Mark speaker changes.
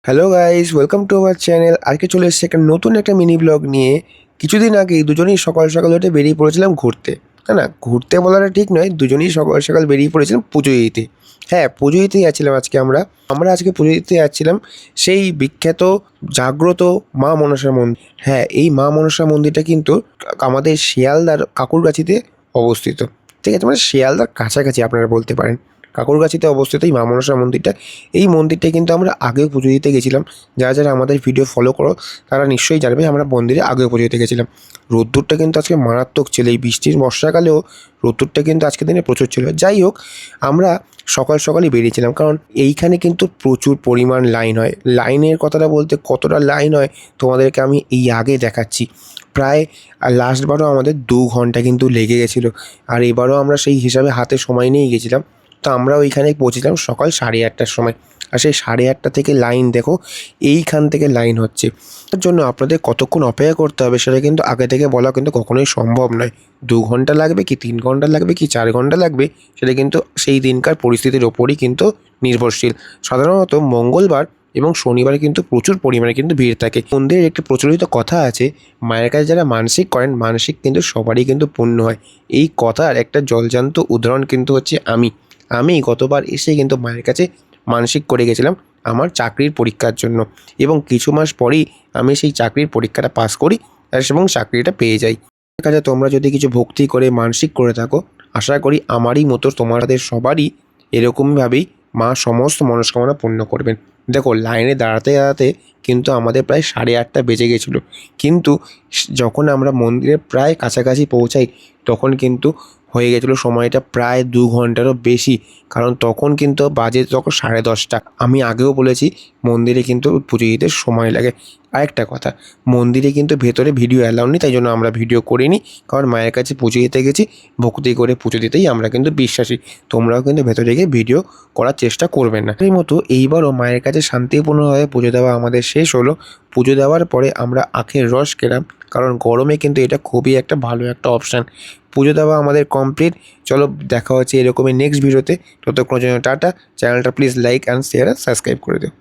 Speaker 1: Hello guys, welcome to our channel. আজকে চলে এসেছে একটা নতুন একটা মিনি ব্লগ নিয়ে। কিছুদিন আগেই দুজনেই সকাল সকাল উঠে বেরিয়ে পড়েছিলাম ঘুরতে। না ঘুরতে বলাটা ঠিক নয়, দুজনেই সকাল সকাল বেরিয়ে পড়েছিলাম পুজো দিতে। হ্যাঁ, পুজো দিতেই যাচ্ছিলাম আজকে আমরা আজকে পুজো দিতে যাচ্ছিলাম সেই বিখ্যাত জাগ্রত মা মনসা মন্দির। হ্যাঁ, এই মা মনসা মন্দিরটা কিন্তু আমাদের শিয়ালদার কাকুরগাছিতে অবস্থিত। ঠিক আছে, মানে শিয়ালদার কাছাকাছি আপনারা বলতে পারেন। কাকুরগাছিতে অবস্থিত এই মা মনসা মন্দিরটা। এই মন্দিরটায় কিন্তু আমরা আগেও পুজো দিতে গেছিলাম। যারা যারা আমাদের ভিডিও ফলো করো তারা নিশ্চয়ই জানবে আমরা মন্দিরে আগেও পুজো দিতে গেছিলাম। রোদ্দুরটা কিন্তু আজকে মারাত্মক ছিল, এই বৃষ্টির বর্ষাকালেও রোদ্দুরটা কিন্তু আজকের দিনে প্রচুর ছিল। যাই হোক, আমরা সকাল সকালই বেরিয়েছিলাম, কারণ এইখানে কিন্তু প্রচুর পরিমাণ লাইন হয়। লাইনের কথাটা বলতে কতটা লাইন হয় তোমাদেরকে আমি এই আগে দেখাচ্ছি। প্রায় লাস্টবারও আমাদের 2 ঘন্টা কিন্তু লেগে গেছিলো, আর এবারও আমরা সেই হিসাবে হাতে সময় নিয়েই গেছিলাম। তো আমরা ওইখানে পৌঁছেছিলাম সকাল 8:30টার সময়। আর সেই 8:30 থেকে লাইন দেখো, এইখান থেকে লাইন হচ্ছে। তার জন্য আপনাদের কতক্ষণ অপেক্ষা করতে হবে সেটা কিন্তু আগে থেকে বলা কিন্তু কখনোই সম্ভব নয়। 2 ঘন্টা লাগবে কি 3 ঘন্টা লাগবে কি 4 ঘন্টা লাগবে, সেটা কিন্তু সেই দিনকার পরিস্থিতির ওপরই কিন্তু নির্ভরশীল। সাধারণত মঙ্গলবার এবং শনিবারে কিন্তু প্রচুর পরিমাণে কিন্তু ভিড় থাকে। মন্দিরের একটি প্রচলিত কথা আছে, মায়ের কাছে যারা মানসিক করেন মানসিক কিন্তু সবারই কিন্তু পূর্ণ হয়। এই কথার একটা জলজান্ত উদাহরণ কিন্তু হচ্ছে আমি গতবার এসে কিন্তু মায়ের কাছে মানসিক করে গেছিলাম আমার চাকরির পরীক্ষার জন্য, এবং কিছু মাস পরেই আমি সেই চাকরির পরীক্ষাটা পাস করি এবং চাকরিটা পেয়ে যাই। আমার কাছে তোমরা যদি কিছু ভক্তি করে মানসিক করে থাকো, আশা করি আমারই মতো তোমাদের সবারই এরকমভাবেই মা সমস্ত মনস্কামনা পূর্ণ করবেন। দেখো, লাইনে দাঁড়াতে দাঁড়াতে কিন্তু আমাদের প্রায় 8:30 বেজে গেছিলো, কিন্তু যখন আমরা মন্দিরের প্রায় কাছাকাছি পৌঁছাই তখন কিন্তু হয়ে গেছিলো সময়টা প্রায় 2 ঘন্টারও বেশি। কারণ তখন কিন্তু বাজে তখন 10:30। আমি আগেও বলেছি মন্দিরে কিন্তু পুজো দিতে সময় লাগে। আরেকটা কথা, মন্দিরে কিন্তু ভেতরে ভিডিও অ্যালাউ নেই, তাই জন্য আমরা ভিডিও করিনি। কারণ মায়ের কাছে পুজো দিতে গেছি, ভক্তি করে পুজো দিতেই আমরা কিন্তু বিশ্বাসী। তোমরাও কিন্তু ভেতরে গিয়ে ভিডিও করার চেষ্টা করবেন না। এই মতো এইবারও মায়ের কাছে শান্তিপূর্ণভাবে পুজো দেওয়া আমাদের শেষ হলো। পুজো দেওয়ার পরে আমরা আখের রস খেলাম, কারণ গরমে কিন্তু এটা খুবই একটা ভালো একটা অপশান। পুজো দেওয়া আমাদের কমপ্লিট। চলো, দেখা হচ্ছে এরকমই নেক্সট ভিডিওতে। ততক্ষণের জন্য টাটা। চ্যানেলটা প্লিজ লাইক অ্যান্ড শেয়ার আর সাবস্ক্রাইব করে দিও।